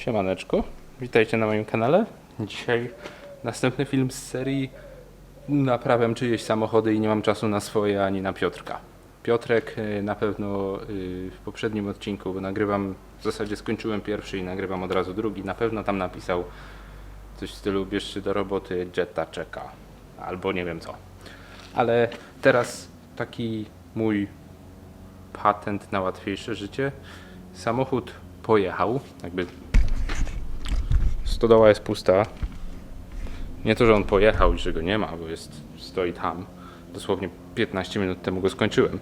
Siemaneczko, witajcie na moim kanale. Dzisiaj następny film z serii Naprawiam czyjeś samochody i nie mam czasu na swoje ani na Piotrka. Piotrek na pewno w poprzednim odcinku, bo nagrywam, w zasadzie skończyłem pierwszy i nagrywam od razu drugi, na pewno tam napisał coś w stylu bierz się do roboty, Jetta czeka, albo nie wiem co. Ale teraz taki mój patent na łatwiejsze życie. Samochód pojechał, jakby stodoła jest pusta. Nie to, że on pojechał i że go nie ma, bo stoi tam. Dosłownie 15 minut temu go skończyłem.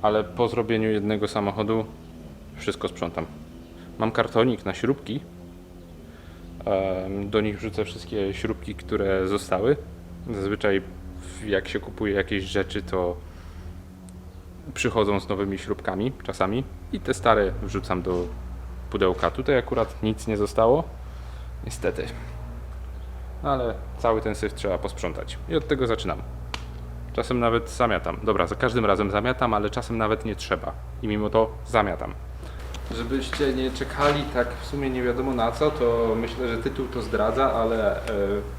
Ale po zrobieniu jednego samochodu wszystko sprzątam. Mam kartonik na śrubki. Do nich wrzucę wszystkie śrubki, które zostały. Zazwyczaj jak się kupuje jakieś rzeczy, to przychodzą z nowymi śrubkami czasami i te stare wrzucam do pudełka. Tutaj akurat nic nie zostało, niestety. Ale cały ten syf trzeba posprzątać i od tego zaczynam. Czasem nawet zamiatam. Dobra, za każdym razem zamiatam, ale czasem nawet nie trzeba. I mimo to zamiatam. Żebyście nie czekali tak w sumie nie wiadomo na co, to myślę, że tytuł to zdradza, ale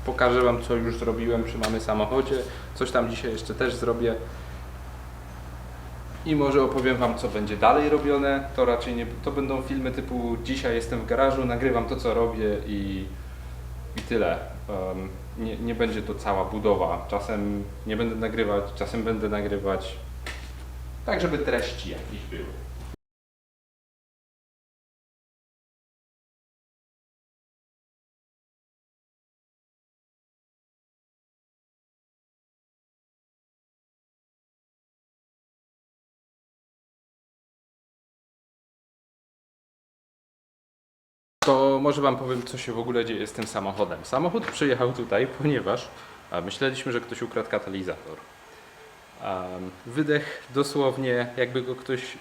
pokażę wam, co już zrobiłem przy mamy samochodzie. Coś tam dzisiaj jeszcze też zrobię. I może opowiem wam, co będzie dalej robione. To raczej nie, to będą filmy typu dzisiaj jestem w garażu, nagrywam to, co robię i tyle. Nie będzie to cała budowa. Czasem nie będę nagrywać, czasem będę nagrywać. Tak, żeby treści jakieś były. To może wam powiem, co się w ogóle dzieje z tym samochodem. Samochód przyjechał tutaj, ponieważ myśleliśmy, że ktoś ukradł katalizator. Wydech dosłownie, jakby go ktoś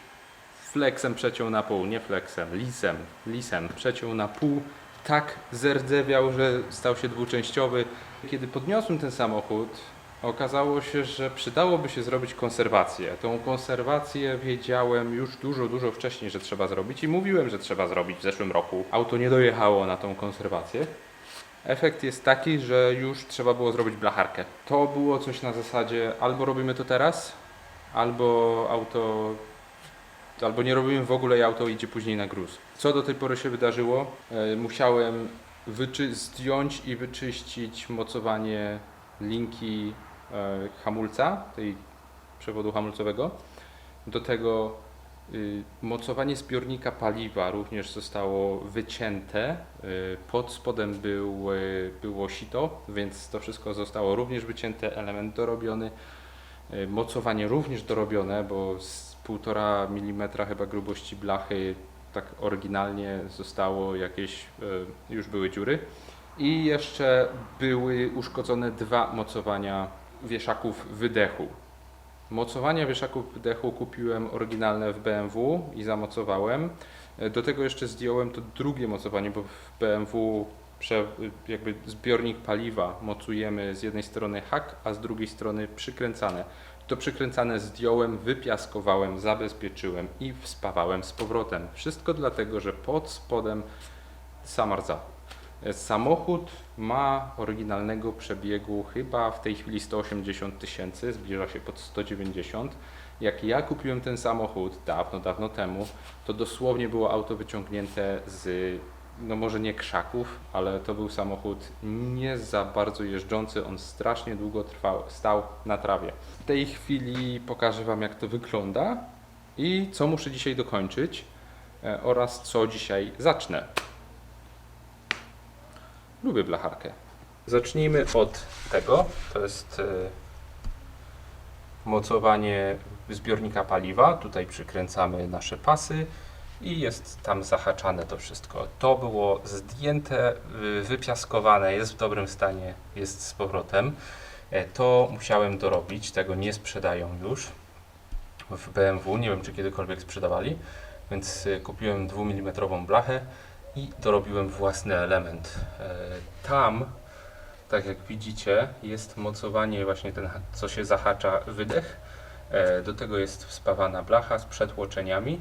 flexem przeciął na pół, nie flexem, lisem przeciął na pół. Tak zerdzewiał, że stał się dwuczęściowy. Kiedy podniosłem ten samochód, okazało się, że przydałoby się zrobić konserwację. Tą konserwację wiedziałem już dużo wcześniej, że trzeba zrobić i mówiłem, że trzeba zrobić w zeszłym roku. Auto nie dojechało na tą konserwację. Efekt jest taki, że już trzeba było zrobić blacharkę. To było coś na zasadzie albo robimy to teraz, albo nie robimy w ogóle i auto idzie później na gruz. Co do tej pory się wydarzyło? Musiałem zdjąć i wyczyścić mocowanie linki hamulca, tej przewodu hamulcowego. Do tego mocowanie zbiornika paliwa również zostało wycięte. Pod spodem było sito, więc to wszystko zostało również wycięte, element dorobiony. Mocowanie również dorobione, bo z 1,5 mm chyba grubości blachy tak oryginalnie zostało jakieś, już były dziury. I jeszcze były uszkodzone 2 mocowania wieszaków wydechu. Mocowania wieszaków wydechu kupiłem oryginalne w BMW i zamocowałem. Do tego jeszcze zdjąłem to drugie mocowanie, bo w BMW jakby zbiornik paliwa mocujemy z jednej strony hak, a z drugiej strony przykręcane. To przykręcane zdjąłem, wypiaskowałem, zabezpieczyłem i wspawałem z powrotem. Wszystko dlatego, że pod spodem sama rdza. Samochód ma oryginalnego przebiegu chyba w tej chwili 180 000, zbliża się pod 190. Jak ja kupiłem ten samochód dawno temu, to dosłownie było auto wyciągnięte z, no może nie krzaków, ale to był samochód nie za bardzo jeżdżący, on strasznie długo stał na trawie. W tej chwili pokażę wam, jak to wygląda i co muszę dzisiaj dokończyć oraz co dzisiaj zacznę. Lubię blacharkę. Zacznijmy od tego. To jest mocowanie zbiornika paliwa. Tutaj przykręcamy nasze pasy i jest tam zahaczane to wszystko. To było zdjęte, wypiaskowane, jest w dobrym stanie, jest z powrotem. To musiałem dorobić, tego nie sprzedają już w BMW. Nie wiem, czy kiedykolwiek sprzedawali, więc kupiłem 2 mm blachę i dorobiłem własny element. Tam, tak jak widzicie, jest mocowanie właśnie ten, co się zahacza wydech. Do tego jest wspawana blacha z przetłoczeniami.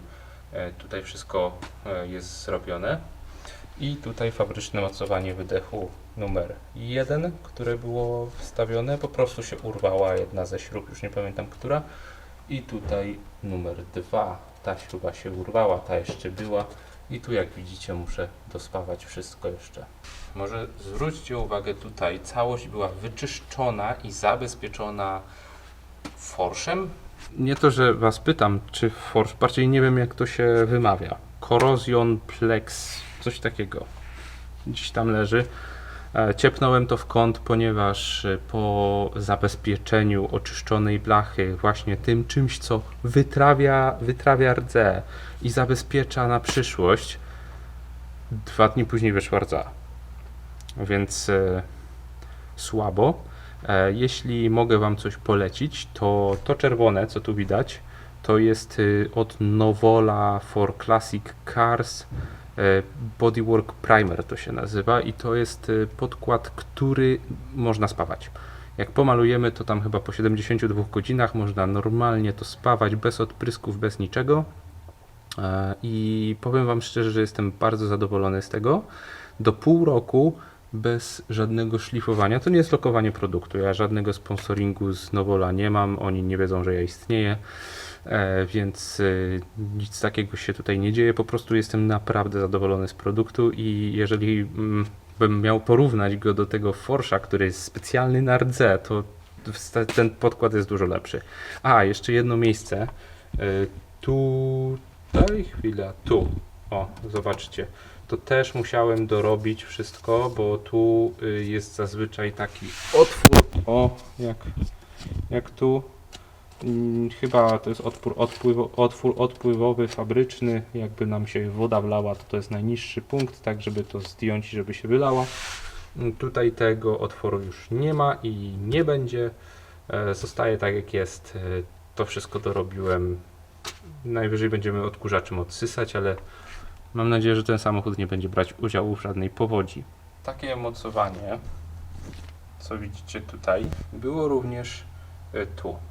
Tutaj wszystko jest zrobione. I tutaj fabryczne mocowanie wydechu numer 1, które było wstawione, po prostu się urwała jedna ze śrub, już nie pamiętam która. I tutaj numer 2, ta śruba się urwała, ta jeszcze była. I tu, jak widzicie, muszę dospawać wszystko jeszcze. Może zwróćcie uwagę, tutaj całość była wyczyszczona i zabezpieczona forszem. Nie to, że was pytam, czy forsz, bardziej nie wiem, jak to się wymawia. Corrosion Plex, coś takiego. Gdzieś tam leży. Ciepnąłem to w kąt, ponieważ po zabezpieczeniu oczyszczonej blachy właśnie tym czymś, co wytrawia rdze i zabezpiecza na przyszłość, 2 dni później wyszła rdza. Więc słabo. Jeśli mogę wam coś polecić, to to czerwone, co tu widać, to jest od Nowola for Classic Cars Bodywork Primer to się nazywa i to jest podkład, który można spawać. Jak pomalujemy, to tam chyba po 72 godzinach można normalnie to spawać, bez odprysków, bez niczego. I powiem wam szczerze, że jestem bardzo zadowolony z tego. Do pół roku bez żadnego szlifowania. To nie jest lokowanie produktu. Ja żadnego sponsoringu z Nowola nie mam. Oni nie wiedzą, że ja istnieję. Więc nic takiego się tutaj nie dzieje. Po prostu jestem naprawdę zadowolony z produktu i jeżeli bym miał porównać go do tego Forsza, który jest specjalny na rdze, to ten podkład jest dużo lepszy. A, jeszcze jedno miejsce. Tutaj, chwila, tu. O, zobaczcie. To też musiałem dorobić wszystko, bo tu jest zazwyczaj taki otwór. O, jak tu. Chyba to jest otwór odpływowy, fabryczny. Jakby nam się woda wlała, to jest najniższy punkt, tak żeby to zdjąć i żeby się wylała. Tutaj tego otworu już nie ma i nie będzie. Zostaje tak jak jest. To wszystko dorobiłem. Najwyżej będziemy odkurzaczem odsysać, ale mam nadzieję, że ten samochód nie będzie brać udziału w żadnej powodzi. Takie mocowanie, co widzicie tutaj, było również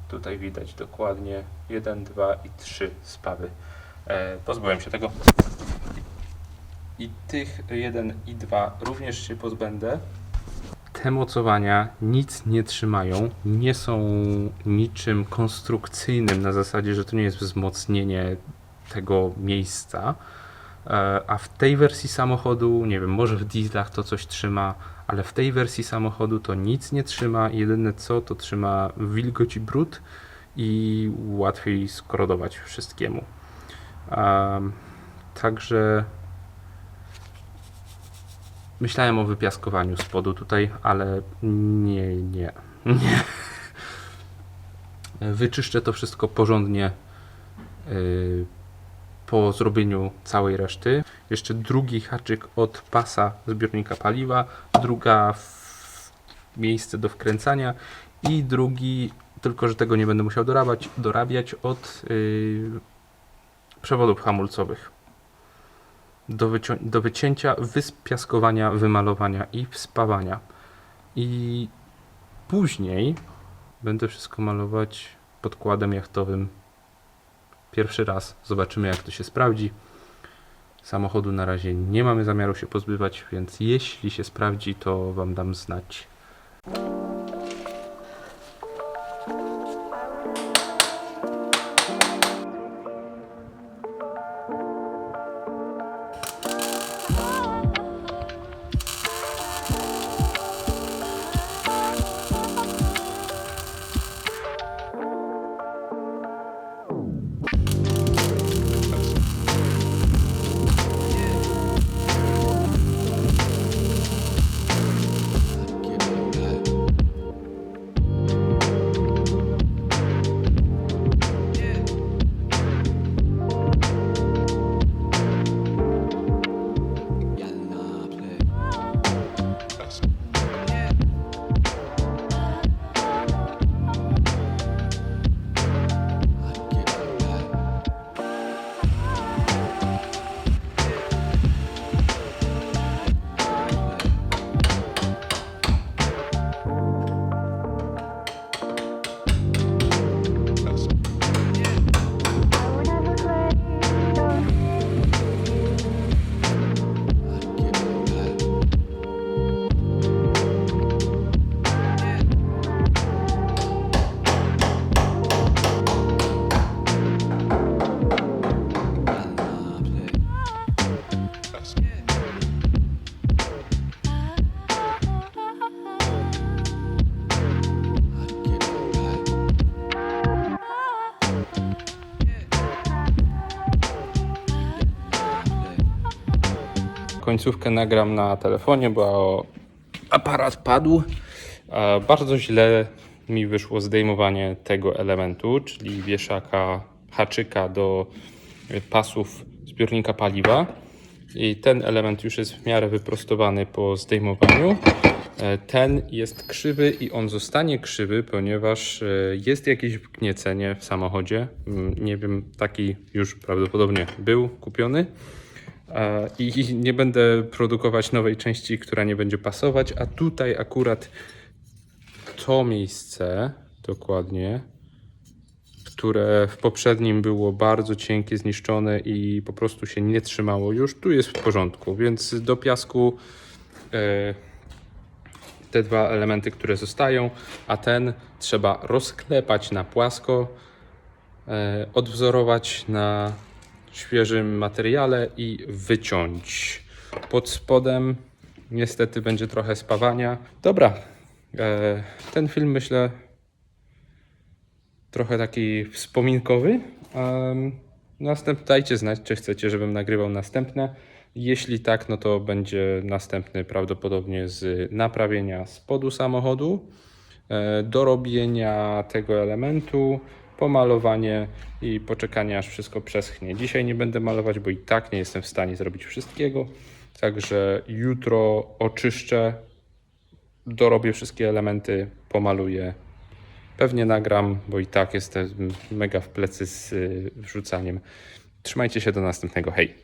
tutaj widać dokładnie 1, 2 i 3 spawy. Pozbyłem się tego. I tych 1 i 2 również się pozbędę. Te mocowania nic nie trzymają, nie są niczym konstrukcyjnym na zasadzie, że to nie jest wzmocnienie tego miejsca. A w tej wersji samochodu, nie wiem, może w dieslach to coś trzyma, ale w tej wersji samochodu to nic nie trzyma. Jedyne co, to trzyma wilgoć i brud i łatwiej skorodować wszystkiemu. Także myślałem o wypiaskowaniu spodu tutaj, ale nie. Wyczyszczę to wszystko porządnie po zrobieniu całej reszty. Jeszcze drugi haczyk od pasa zbiornika paliwa, druga miejsce do wkręcania i drugi, tylko że tego nie będę musiał dorabiać od przewodów hamulcowych. Do wycięcia, wyspiaskowania, wymalowania i wspawania. I później będę wszystko malować podkładem jachtowym. Pierwszy raz zobaczymy, jak to się sprawdzi. Samochodu na razie nie mamy zamiaru się pozbywać, więc jeśli się sprawdzi, to wam dam znać. Końcówkę nagram na telefonie, bo aparat padł. Bardzo źle mi wyszło zdejmowanie tego elementu, czyli wieszaka, haczyka do pasów zbiornika paliwa. I ten element już jest w miarę wyprostowany po zdejmowaniu. Ten jest krzywy i on zostanie krzywy, ponieważ jest jakieś wgniecenie w samochodzie. Nie wiem, taki już prawdopodobnie był kupiony. I nie będę produkować nowej części, która nie będzie pasować, a tutaj akurat to miejsce dokładnie, które w poprzednim było bardzo cienkie, zniszczone i po prostu się nie trzymało już, tu jest w porządku, więc do piasku te dwa elementy, które zostają, a ten trzeba rozklepać na płasko, odwzorować na świeżym materiale i wyciąć. Pod spodem niestety będzie trochę spawania. Dobra, ten film myślę trochę taki wspominkowy. Dajcie znać, czy chcecie, żebym nagrywał następne. Jeśli tak, no to będzie następny prawdopodobnie z naprawienia spodu samochodu, dorobienia tego elementu, pomalowanie i poczekanie, aż wszystko przeschnie. Dzisiaj nie będę malować, bo i tak nie jestem w stanie zrobić wszystkiego. Także jutro oczyszczę, dorobię wszystkie elementy, pomaluję. Pewnie nagram, bo i tak jestem mega w plecy z wrzucaniem. Trzymajcie się, do następnego. Hej!